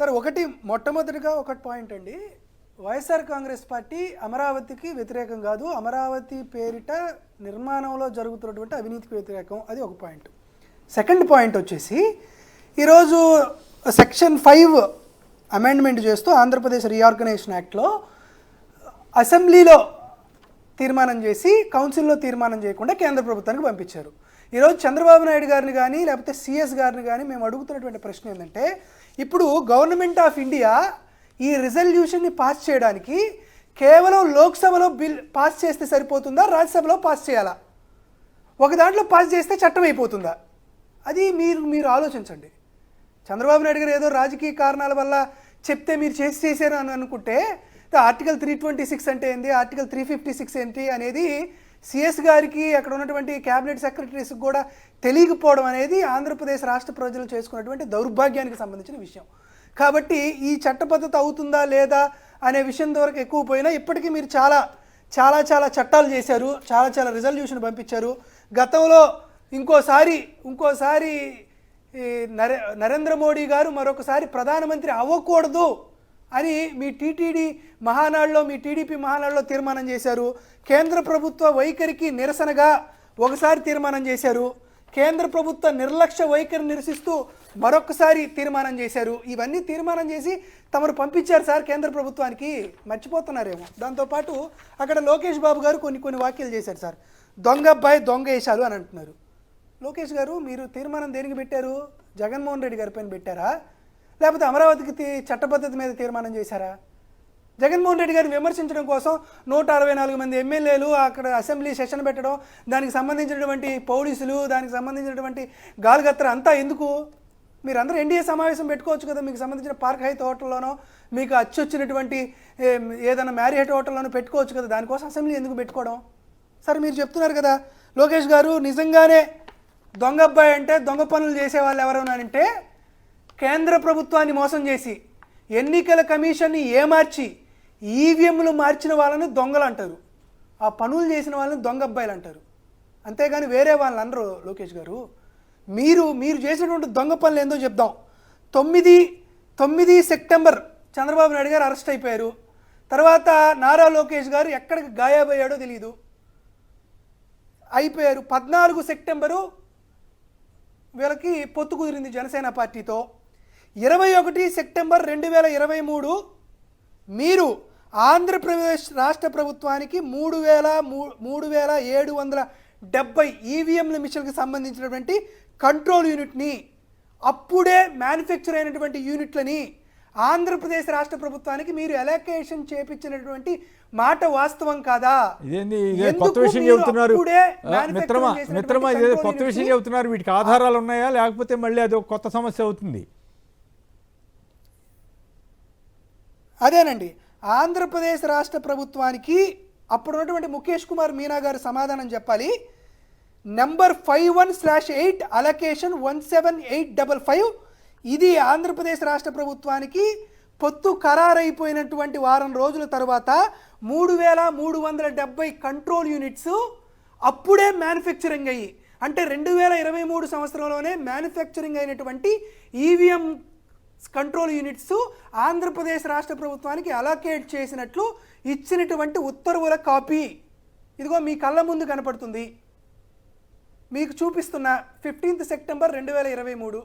Sir మొట్టమొదటిగా ఒకటి point అండి, వైఎస్ఆర్ కాంగ్రెస్ పార్టీ అమరావతికి వ్యతిరేకం కాదు, అమరావతి పేరిట నిర్మాణంలో జరుగుతున్నటువంటి అవినీతికి వ్యతిరేకం, అది ఒక పాయింట్. సెకండ్ పాయింట్ వచ్చేసి ఈరోజు సెక్షన్ 5 అమెండ్మెంట్ చేస్తూ ఆంధ్రప్రదేశ్ రీఆర్గనైజేషన్ యాక్ట్లో అసెంబ్లీలో తీర్మానం చేసి కౌన్సిల్లో తీర్మానం చేయకుండా కేంద్ర ప్రభుత్వానికి పంపించారు. ఈరోజు చంద్రబాబు నాయుడు గారిని కానీ లేకపోతే సిఎస్ గారిని కానీ మేము అడుగుతున్నటువంటి ప్రశ్న ఏంటంటే, ఇప్పుడు గవర్నమెంట్ ఆఫ్ ఇండియా ఈ రిజల్యూషన్ని పాస్ చేయడానికి కేవలం లోక్సభలో బిల్ పాస్ చేస్తే సరిపోతుందా, రాజ్యసభలో పాస్ చేయాలా? ఒక దాంట్లో పాస్ చేస్తే చట్టం అయిపోతుందా? అది మీరు ఆలోచించండి. చంద్రబాబు నాయుడు గారు ఏదో రాజకీయ కారణాల వల్ల చెప్తే మీరు చేశారు అని అనుకుంటే ఆర్టికల్ 326 అంటే ఏంటి, ఆర్టికల్ 356 ఏంటి అనేది సిఎస్ గారికి అక్కడ ఉన్నటువంటి క్యాబినెట్ సెక్రటరీస్కి కూడా తెలియకపోవడం అనేది ఆంధ్రప్రదేశ్ రాష్ట్ర ప్రజలు చేసుకున్నటువంటి దౌర్భాగ్యానికి సంబంధించిన విషయం. కాబట్టి ఈ చట్టబద్ధత అవుతుందా లేదా అనే విషయం వరకు ఎక్కువ పోయినా ఇప్పటికీ మీరు చాలా చాలా చాలా చట్టాలు చేశారు, చాలా చాలా రిజల్యూషన్ పంపించారు. గతంలో ఇంకోసారి నరేంద్ర మోడీ గారు మరొకసారి ప్రధానమంత్రి అవ్వకూడదు అని మీ టీటీడీ మహానాడులో, మీ టీడీపీ మహానాడులో తీర్మానం చేశారు. కేంద్ర ప్రభుత్వ వైఖరికి నిరసనగా ఒకసారి తీర్మానం చేశారు. కేంద్ర ప్రభుత్వ నిర్లక్ష్య వైఖరి నిరసిస్తూ మరొకసారి తీర్మానం చేశారు. ఇవన్నీ తీర్మానం చేసి తమరు పంపించారు సార్ కేంద్ర ప్రభుత్వానికి, మర్చిపోతున్నారేమో. దాంతోపాటు అక్కడ లోకేష్ బాబు గారు కొన్ని వ్యాఖ్యలు చేశారు సార్. దొంగ అబ్బాయి దొంగ వేశారు అని అంటున్నారు. లోకేష్ గారు, మీరు తీర్మానం దేనికి పెట్టారు? జగన్మోహన్ రెడ్డి గారి పైన పెట్టారా, లేకపోతే అమరావతికి చట్టబద్ధత మీద తీర్మానం చేశారా? జగన్మోహన్ రెడ్డి గారిని విమర్శించడం కోసం 164 మంది ఎమ్మెల్యేలు అక్కడ అసెంబ్లీ సెషన్ పెట్టడం, దానికి సంబంధించినటువంటి పోలీసులు, దానికి సంబంధించినటువంటి గాలిగత్తర అంతా ఎందుకు? మీరందరూ ఎన్డీఏ సమావేశం పెట్టుకోవచ్చు కదా, మీకు సంబంధించిన పార్క్ హైత్ హోటల్లోనో మీకు అచ్చొచ్చినటువంటి ఏదైనా మ్యారిహెట్ హోటల్లోనో పెట్టుకోవచ్చు కదా, దానికోసం అసెంబ్లీ ఎందుకు పెట్టుకోవడం? సరే, మీరు చెప్తున్నారు కదా లోకేష్ గారు, నిజంగానే దొంగ అబ్బాయి అంటే దొంగ పనులు చేసేవాళ్ళు ఎవరైనా కేంద్ర ప్రభుత్వాన్ని మోసం చేసి ఎన్నికల కమిషన్ని ఏమార్చి ఈవీఎంలు మార్చిన వాళ్ళని దొంగలు అంటారు, ఆ పనులు చేసిన వాళ్ళని దొంగ అబ్బాయిలు అంటారు. అంతేగాని వేరే వాళ్ళని అనరు. లోకేష్ గారు, మీరు చేసినటువంటి దొంగ పనులు ఏందో చెప్దాం. 9 సెప్టెంబర్ చంద్రబాబు నాయుడు గారు అరెస్ట్ అయిపోయారు. తర్వాత నారా లోకేష్ గారు ఎక్కడికి గాయబయ్యాడో తెలియదు, అయిపోయారు. 14 సెప్టెంబరు వీళ్ళకి పొత్తు కుదిరింది జనసేన పార్టీతో. 21 సెప్టెంబర్ 2023 మీరు ఆంధ్రప్రదేశ్ రాష్ట్ర ప్రభుత్వానికి 3770 ఈవీఎంల మిషన్కి సంబంధించినటువంటి కంట్రోల్ యూనిట్ని, అప్పుడే మ్యానుఫ్యాక్చర్ అయినటువంటి యూనిట్లని ఆంధ్రప్రదేశ్ రాష్ట్ర ప్రభుత్వానికి మీరు ఎలకేషన్ చేపించినటువంటి మాట వాస్తవం కాదా? కొత్త విషయం చెబుతున్నారు మిత్రమా, కొత్త విషయం చెబుతున్నారు. వీటికి ఆధారాలు ఉన్నాయా, లేకపోతే మళ్ళీ అది ఒక కొత్త సమస్య అవుతుంది? అదేనండి, ఆంధ్రప్రదేశ్ రాష్ట్ర ప్రభుత్వానికి అప్పుడు ఉన్నటువంటి ముఖేష్ కుమార్ మీనా గారు సమాధానం చెప్పాలి. నెంబర్ 51/8 అలొకేషన్ 17855, ఇది ఆంధ్రప్రదేశ్ రాష్ట్ర ప్రభుత్వానికి పొత్తు ఖరారైపోయినటువంటి వారం రోజుల తర్వాత 3370 కంట్రోల్ యూనిట్స్ అప్పుడే మ్యానుఫ్యాక్చరింగ్ అయ్యి, అంటే 2023 సంవత్సరంలోనే మ్యానుఫ్యాక్చరింగ్ అయినటువంటి ఈవీఎం కంట్రోల్ యూనిట్స్ ఆంధ్రప్రదేశ్ రాష్ట్ర ప్రభుత్వానికి అలొకేట్ చేసినట్లు ఇచ్చినటువంటి ఉత్తర్వుల కాపీ ఇదిగో మీ కళ్ళ ముందు కనపడుతుంది, మీకు చూపిస్తున్న 15 సెప్టెంబర్ 2023.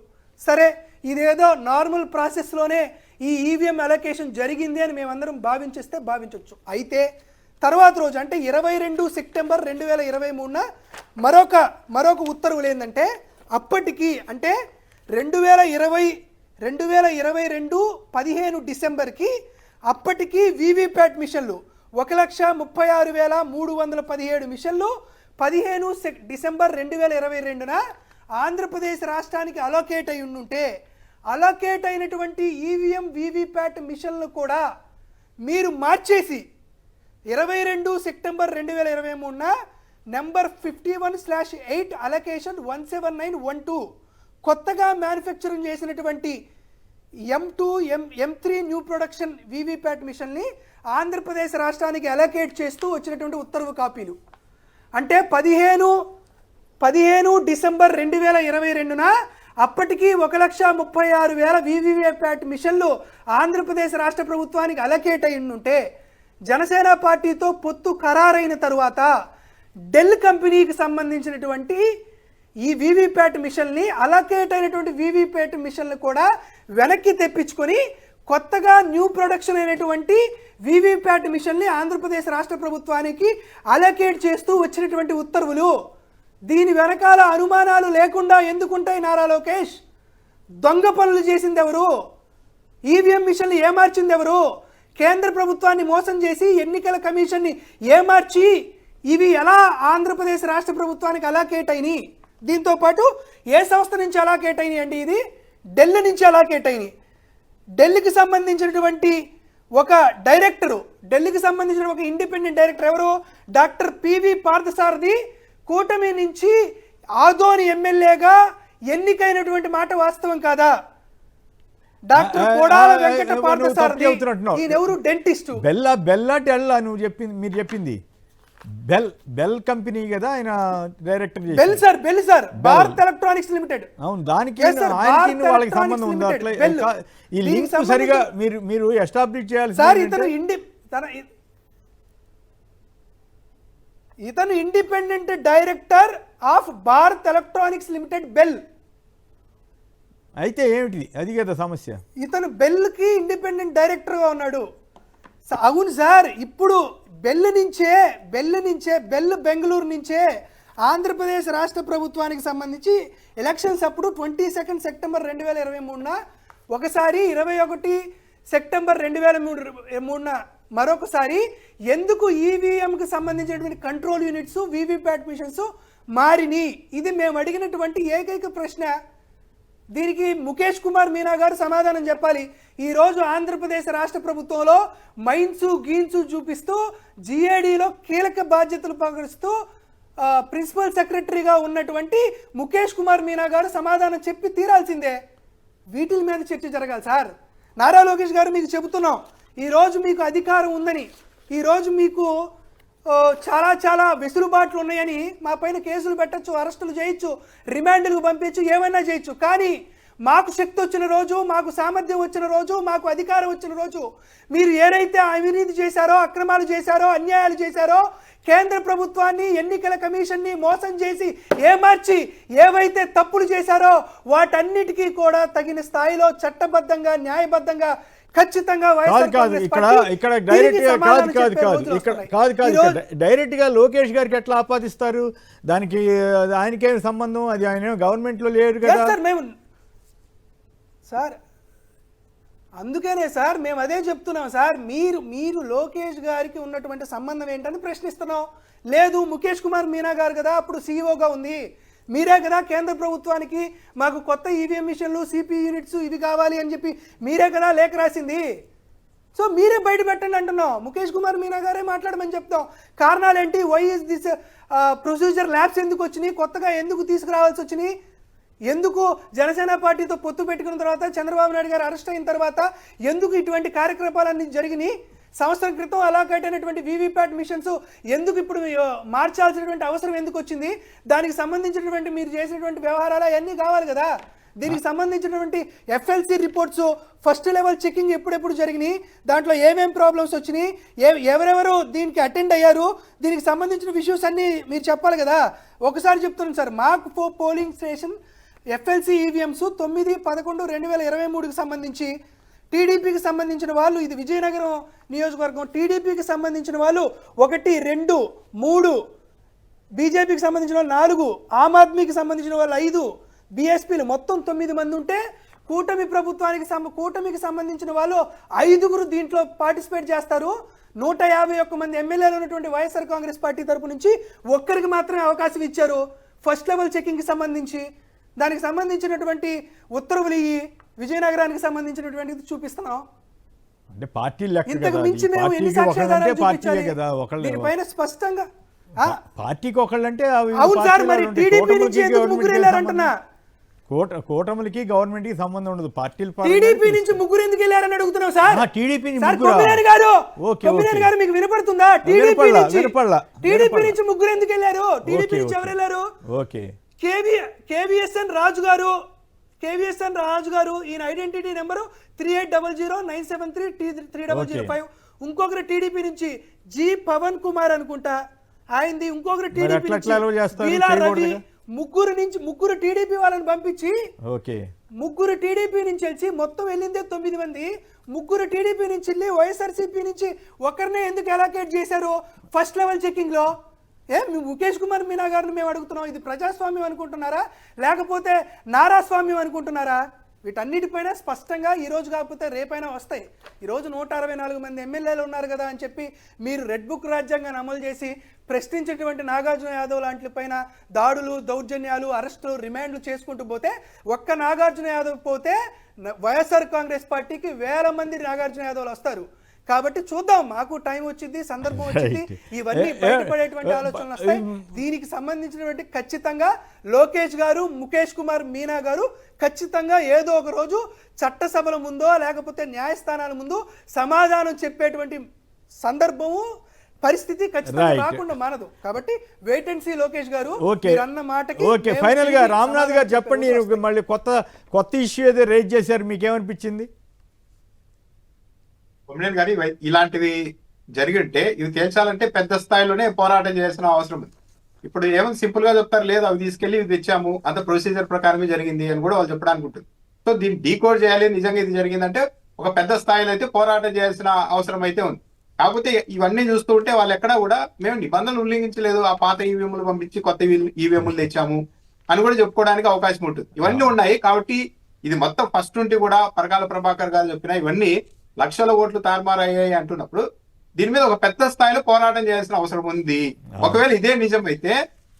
సరే, ఇదేదో నార్మల్ ప్రాసెస్లోనే ఈ ఈవీఎం అలొకేషన్ జరిగింది అని మేమందరం భావించేస్తే భావించవచ్చు. అయితే తర్వాత రోజు అంటే 22 సెప్టెంబర్ 2023 మరొక ఉత్తర్వులు ఏంటంటే, అప్పటికి అంటే 2022 15 డిసెంబర్కి అప్పటికి వీవీప్యాట్ మిషన్లు 1,36,317 మిషన్లు 15 డిసెంబర్ 2022 ఆంధ్రప్రదేశ్ రాష్ట్రానికి అలొకేట్ అయి ఉంటే, అలొకేట్ అయినటువంటి ఈవీఎం వీవీప్యాట్ మిషన్లు కూడా మీరు మార్చేసి 22 సెప్టెంబర్ 2023 నెంబర్ 51/8 అలొకేషన్ 17912 కొత్తగా మ్యానుఫ్యాక్చరింగ్ చేసినటువంటి M2 M3 new production VVPAT మిషన్ని ఆంధ్రప్రదేశ్ రాష్ట్రానికి అలొకేట్ చేస్తూ వచ్చినటువంటి ఉత్తర్వు కాపీలు. అంటే 15 డిసెంబర్ 2022 అప్పటికి 1,36,000 వీవీప్యాట్ మిషన్లు ఆంధ్రప్రదేశ్ రాష్ట్ర ప్రభుత్వానికి అలకేట్ అయి ఉంటే జనసేన పార్టీతో పొత్తు ఖరారైన తరువాత డెల్ కంపెనీకి సంబంధించినటువంటి ఈ వీవీప్యాట్ మిషన్ని అలకేట్ అయినటువంటి వీవీప్యాట్ మిషన్లు కూడా వెనక్కి తెప్పించుకొని కొత్తగా న్యూ ప్రొడక్షన్ అయినటువంటి వీవీప్యాట్ మిషన్ని ఆంధ్రప్రదేశ్ రాష్ట్ర ప్రభుత్వానికి అలకేట్ చేస్తూ వచ్చినటువంటి ఉత్తర్వులు. దీని వెనకాల అనుమానాలు లేకుండా ఎందుకుంటాయి నారా లోకేష్? దొంగ పనులు చేసింది ఎవరు? ఈవీఎం మిషన్లు ఏమార్చింది ఎవరు? కేంద్ర ప్రభుత్వాన్ని మోసం చేసి ఎన్నికల కమిషన్ని ఏమార్చి ఇవి ఎలా ఆంధ్రప్రదేశ్ రాష్ట్ర ప్రభుత్వానికి అలకేట్ అయినాయి? దీంతో పాటు ఏ సంస్థ నుంచి అలకేట్ అయినాయి అండి? ఇది ఢిల్లీ నుంచి అలకేట్ అయినాయి. ఢిల్లీకి సంబంధించినటువంటి ఒక డైరెక్టరు, ఢిల్లీకి సంబంధించిన ఒక ఇండిపెండెంట్ డైరెక్టర్ ఎవరు? డాక్టర్ పివి పార్థసారథి కూటమి నుంచి ఆదోని ఎమ్మెల్యేగా ఎన్నికైనటువంటి మాట వాస్తవం కాదా? డాక్టర్ కోడాల వెంకట పార్థసారథి ఈయనెవరు? డెంటిస్టు. బెల్లా టెల్లా మీరు చెప్పింది బెల్ కంపెనీ కదా ఆయన director. BEL sir Bharat Electronics Limited. అవును, దానికి వాళ్ళకి సంబంధం ఉంది. అట్లా ఈ లింక్ సరిగా మీరు ఎస్టాబ్లిష్ చేయాలి సార్. ఇతను independent director of Bharat Electronics limited bell. అయితే ఏమిటి అది కదా సమస్య? ఇతను బెల్కి ఇండిపెండెంట్ డైరెక్టర్గా ఉన్నాడు. అవును సార్. ఇప్పుడు బెల్ బెంగళూరు నుంచే ఆంధ్రప్రదేశ్ రాష్ట్ర ప్రభుత్వానికి సంబంధించి ఎలక్షన్స్ అప్పుడు 22 సెప్టెంబర్ 2023 ఒకసారి, 21 సెప్టెంబర్ 2023 మరొకసారి ఎందుకు ఈవీఎంకి సంబంధించినటువంటి కంట్రోల్ యూనిట్స్ వీవీప్యాట్ మిషన్స్ మారిని? ఇది మేము అడిగినటువంటి ఏకైక ప్రశ్న. దీనికి ముఖేష్ కుమార్ మీనా గారు సమాధానం చెప్పాలి. ఈరోజు ఆంధ్రప్రదేశ్ రాష్ట్ర ప్రభుత్వంలో గీన్సు చూపిస్తూ జిఏడిలో కీలక బాధ్యతలు పగడుస్తూ ప్రిన్సిపల్ సెక్రటరీగా ఉన్నటువంటి ముఖేష్ కుమార్ మీనా గారు సమాధానం చెప్పి తీరాల్సిందే. వీటి మీద చర్చ జరగాలి సార్. నారా లోకేష్ గారు మీకు చెబుతున్నాం, ఈరోజు మీకు అధికారం ఉందని, ఈరోజు మీకు చాలా వెసులుబాట్లు ఉన్నాయని మా పైన కేసులు పెట్టచ్చు, అరెస్టులు చేయొచ్చు, రిమాండ్లకు పంపించు, ఏమైనా చేయొచ్చు. కానీ మాకు శక్తి వచ్చిన రోజు, మాకు సామర్థ్యం వచ్చిన రోజు, మాకు అధికారం వచ్చిన రోజు మీరు ఏదైతే అవినీతి చేశారో, అక్రమాలు చేశారో, అన్యాయాలు చేశారో, కేంద్ర ప్రభుత్వాన్ని, ఎన్నికల కమిషన్ని మోసం చేసి ఏమార్చి ఏవైతే తప్పులు చేశారో వాటన్నిటికీ కూడా తగిన స్థాయిలో చట్టబద్ధంగా, న్యాయబద్ధంగా ఖచ్చితంగా డైరెక్ట్ గా లోకేష్ గారికి ఎట్లా ఆపాదిస్తారు? దానికి ఆయనకేం సంబంధం? అది ఆయన గవర్నమెంట్ లో లేరు కదా సార్. అందుకనే సార్ మేము అదే చెప్తున్నాం సార్. మీరు లోకేష్ గారికి ఉన్నటువంటి సంబంధం ఏంటని ప్రశ్నిస్తున్నాం. లేదు, ముఖేష్ కుమార్ మీనా గారు కదా అప్పుడు సీఈఓగా ఉంది, మీరే కదా కేంద్ర ప్రభుత్వానికి మాకు కొత్త ఈవీఎం మిషన్లు, సిపి యూనిట్స్ ఇవి కావాలి అని చెప్పి మీరే కదా లేఖ రాసింది. సో మీరే బయట పెట్టండి అంటున్నాం. ముఖేష్ కుమార్ మీనా గారే మాట్లాడమని చెప్తాం. కారణాలు ఏంటి? Why is this procedure labs ఎందుకు వచ్చినాయి? కొత్తగా ఎందుకు తీసుకురావాల్సి వచ్చినాయి? ఎందుకు జనసేన పార్టీతో పొత్తు పెట్టుకున్న తర్వాత, చంద్రబాబు నాయుడు గారు అరెస్ట్ అయిన తర్వాత ఎందుకు ఇటువంటి కార్యక్రమాలన్నీ జరిగినాయి? సంవత్సరం క్రితం అలాకేట్ అయినటువంటి వీవీప్యాట్ మిషన్స్ ఎందుకు ఇప్పుడు మార్చాల్సినటువంటి అవసరం ఎందుకు వచ్చింది? దానికి సంబంధించినటువంటి మీరు చేసినటువంటి వ్యవహారాలు అవన్నీ కావాలి కదా. దీనికి సంబంధించినటువంటి FLC reports, first level checking ఎప్పుడెప్పుడు జరిగినాయి, దాంట్లో ఏమేం ప్రాబ్లమ్స్ వచ్చినాయి, ఎవరెవరు దీనికి అటెండ్ అయ్యారు, దీనికి సంబంధించిన ఇష్యూస్ అన్నీ మీరు చెప్పాలి కదా. ఒకసారి చెప్తున్నాను సార్, మాకు పోలింగ్ స్టేషన్ ఎఫ్ఎల్సి ఈవీఎంస్ 9/11/2023కి సంబంధించి టీడీపీకి సంబంధించిన వాళ్ళు, ఇది విజయనగరం నియోజకవర్గం, టీడీపీకి సంబంధించిన వాళ్ళు 1, 2, 3, బీజేపీకి సంబంధించిన వాళ్ళు 4, ఆమ్ ఆద్మీకి సంబంధించిన వాళ్ళు 5, బీఎస్పీలు మొత్తం 9 మంది ఉంటే కూటమికి సంబంధించిన వాళ్ళు 5 దీంట్లో పార్టిసిపేట్ చేస్తారు. 151 మంది ఎమ్మెల్యేలు ఉన్నటువంటి వైఎస్ఆర్ కాంగ్రెస్ పార్టీ తరపు నుంచి ఒక్కరికి మాత్రమే అవకాశం ఇచ్చారు ఫస్ట్ లెవెల్ చెకింగ్కి సంబంధించి. దానికి సంబంధించినటువంటి ఉత్తర్వులు ఈ విజయనగరానికి సంబంధించినటువంటిది చూపిస్తున్నాం. అంటే పార్టీ లెక్క ఇంతకు మించి మేము ఎన్ని సాక్ష్యాధారాలు చూపించాలి దీనిపైన స్పష్టంగా? పార్టీకి ఒకళ్ళంటే అవును సార్, మరి టీడీపీ నుంచి ఎందుకు ముగ్గురు వెళ్ళారంటున్నా? కూటమికి గవర్నమెంట్ కి సంబంధం ఉండదు. టీడీపీ నుంచి ముగ్గురు ఎందుకు వెళ్ళారని అడుగుతున్నాం సార్. టీడీపీ గారు మీకు వినపడుతుందా? టీడీపీ నుంచి ముగ్గురు ఎందుకు వెళ్ళారు? టీడీపీ నుంచి ఎవరు వెళ్ళారు? ఓకే, కేవీఎస్ఎన్ రాజు గారు, కేవీఎస్ఎన్ రాజు గారు, ఈయన ఐడెంటిటీ నెంబరు 3800973305. ఇంకొకరు టీడీపీ నుంచి జి పవన్ కుమార్ అనుకుంటా ఆయనది. ఇంకొకరు టీడీపీ నుంచి వీలా రవి. ముగ్గురు టీడీపీ వాళ్ళని పంపించి ముగ్గురు టీడీపీ నుంచి వచ్చి మొత్తం వెళ్ళిందే 9 మంది. ముగ్గురు టీడీపీ నుంచి వెళ్ళి వైఎస్ఆర్సీపీ నుంచి ఒకరినే ఎందుకు అలొకేట్ చేశారు ఫస్ట్ లెవెల్ చెకింగ్ లో? ముఖేష్ కుమార్ మీనా గారిని మేము అడుగుతున్నాం, ఇది ప్రజాస్వామ్యం అనుకుంటున్నారా లేకపోతే నారాస్వామ్యం అనుకుంటున్నారా? వీటన్నిటిపైన స్పష్టంగా ఈరోజు కాకపోతే రేపైనా వస్తాయి. ఈరోజు 164 మంది ఎమ్మెల్యేలు ఉన్నారు కదా అని చెప్పి మీరు రెడ్ బుక్ రాజ్యాంగాన్ని అమలు చేసి ప్రశ్నించేటువంటి నాగార్జున యాదవ్ లాంటిపైన దాడులు, దౌర్జన్యాలు, అరెస్టులు, రిమాండ్లు చేసుకుంటూ పోతే ఒక్క నాగార్జున యాదవ్ పోతే వైఎస్ఆర్ కాంగ్రెస్ పార్టీకి 1000 మంది నాగార్జున యాదవ్లు వస్తారు. కాబట్టి చూద్దాం, మాకు టైం వచ్చింది, సందర్భం వచ్చింది, ఇవన్నీ బయటపడేటువంటి ఆలోచనలు వస్తాయి. దీనికి సంబంధించినటువంటి ఖచ్చితంగా లోకేష్ గారు, ముఖేష్ కుమార్ మీనా గారు ఖచ్చితంగా ఏదో ఒక రోజు చట్టసభల ముందో లేకపోతే న్యాయస్థానాల ముందు సమాధానం చెప్పేటువంటి సందర్భము, పరిస్థితి ఖచ్చితంగా రాకుండా మానదు. కాబట్టి వెయిట్ అండ్ సీ లోకేష్ గారు అన్న మాటకి. ఓకే, ఫైనల్ గా రామ్నాథ్ గారు చెప్పండి, మళ్ళీ కొత్త ఇష్యూ ఏదో రేజ్ చేశారు, మీకేమనిపించింది? కానీ ఇలాంటివి జరిగింటే ఇది తేల్చాలంటే పెద్ద స్థాయిలోనే పోరాటం చేయాల్సిన అవసరం ఉంది. ఇప్పుడు ఏమో సింపుల్ గా చెప్తారు, లేదు అవి తీసుకెళ్లి ఇది తెచ్చాము, అంత ప్రొసీజర్ ప్రకారమే జరిగింది అని కూడా వాళ్ళు చెప్పడానికి ఉంటుంది. సో దీన్ని డీకోడ్ చేయాలి, నిజంగా ఇది జరిగిందంటే ఒక పెద్ద స్థాయిలో అయితే పోరాటం చేయాల్సిన అవసరం అయితే ఉంది. కాకపోతే ఇవన్నీ చూస్తూ ఉంటే వాళ్ళు ఎక్కడా కూడా మేము నిబంధనలు ఉల్లంఘించలేదు, ఆ పాత ఈవీఎంలు పంపించి కొత్త ఈవీఎంలు తెచ్చాము అని కూడా చెప్పుకోవడానికి అవకాశం ఉంటుంది. ఇవన్నీ ఉన్నాయి. కాబట్టి ఇది మొత్తం ఫస్ట్ నుండి కూడా పరకాల ప్రభాకర్ గారు చెప్పిన ఇవన్నీ లక్షల ఓట్లు తారుమారయ్యాయి అంటున్నప్పుడు దీని మీద ఒక పెద్ద స్థాయిలో పోరాటం చేయాల్సిన అవసరం ఉంది. ఒకవేళ ఇదే నిజమైతే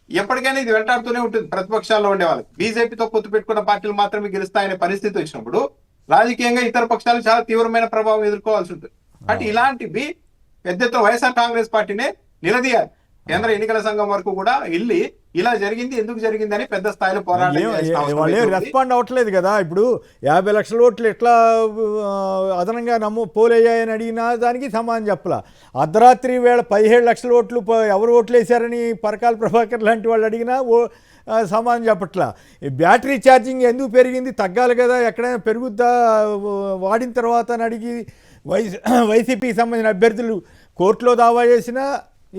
ఎప్పటికైనా ఇది వెంటాడుతూనే ఉంటుంది ప్రతిపక్షాల్లో ఉండే వాళ్ళకి. బీజేపీతో పొత్తు పెట్టుకున్న పార్టీలు మాత్రమే గెలుస్తాయనే పరిస్థితి వచ్చినప్పుడు రాజకీయంగా ఇతర పక్షాలు చాలా తీవ్రమైన ప్రభావం ఎదుర్కోవాల్సి ఉంటుంది. అంటే ఇలాంటివి పెద్ద ఎత్తున వైఎస్ఆర్ కాంగ్రెస్ పార్టీనే నిలదీయాలి. కేంద్ర ఎన్నికల సంఘం వరకు కూడా వెళ్ళి ఇలా జరిగింది, ఎందుకు జరిగింది అని పెద్ద స్థాయిలో పోరాటం. రెస్పాండ్ అవ్వట్లేదు కదా. ఇప్పుడు 50 లక్షల ఓట్లు ఎట్లా అదనంగా పోలయ్యాయని అడిగినా దానికి సమాధానం చెప్పలా. అర్ధరాత్రి వేళ 17 లక్షల ఓట్లు ఎవరు ఓట్లు వేశారని పరకాల ప్రభాకర్ లాంటి వాళ్ళు అడిగినా సమాధానం చెప్పట్లా. బ్యాటరీ ఛార్జింగ్ ఎందుకు పెరిగింది, తగ్గాలి కదా, ఎక్కడైనా పెరుగుద్దా వాడిన తర్వాత అని అడిగి వైసీపీకి సంబంధించిన అభ్యర్థులు కోర్టులో దావా చేసినా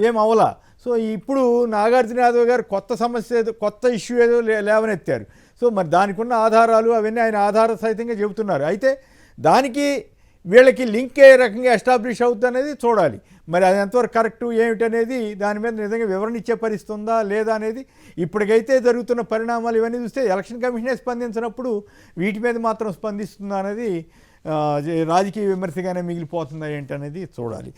ఏం అవలా. సో ఇప్పుడు నాగార్జున యాదవ్ గారు కొత్త సమస్య ఏదో, కొత్త ఇష్యూ ఏదో లేవనెత్తారు. సో మరి దానికి ఉన్న ఆధారాలు అవన్నీ ఆయన ఆధార సహితంగా చెబుతున్నారు. అయితే దానికి వీళ్ళకి లింక్ ఏ రకంగా ఎస్టాబ్లిష్ అవుతుంది అనేది చూడాలి. మరి అది ఎంతవరకు కరెక్టు ఏమిటనేది దాని మీద నిజంగా వివరణ ఇచ్చే పరిస్థితి ఉందా లేదా అనేది ఇప్పటికైతే జరుగుతున్న పరిణామాలు ఇవన్నీ చూస్తే ఎలక్షన్ కమిషనే స్పందించినప్పుడు వీటి మీద మాత్రం స్పందిస్తుందా అనేది రాజకీయ విమర్శగానే మిగిలిపోతుందా ఏంటనేది చూడాలి.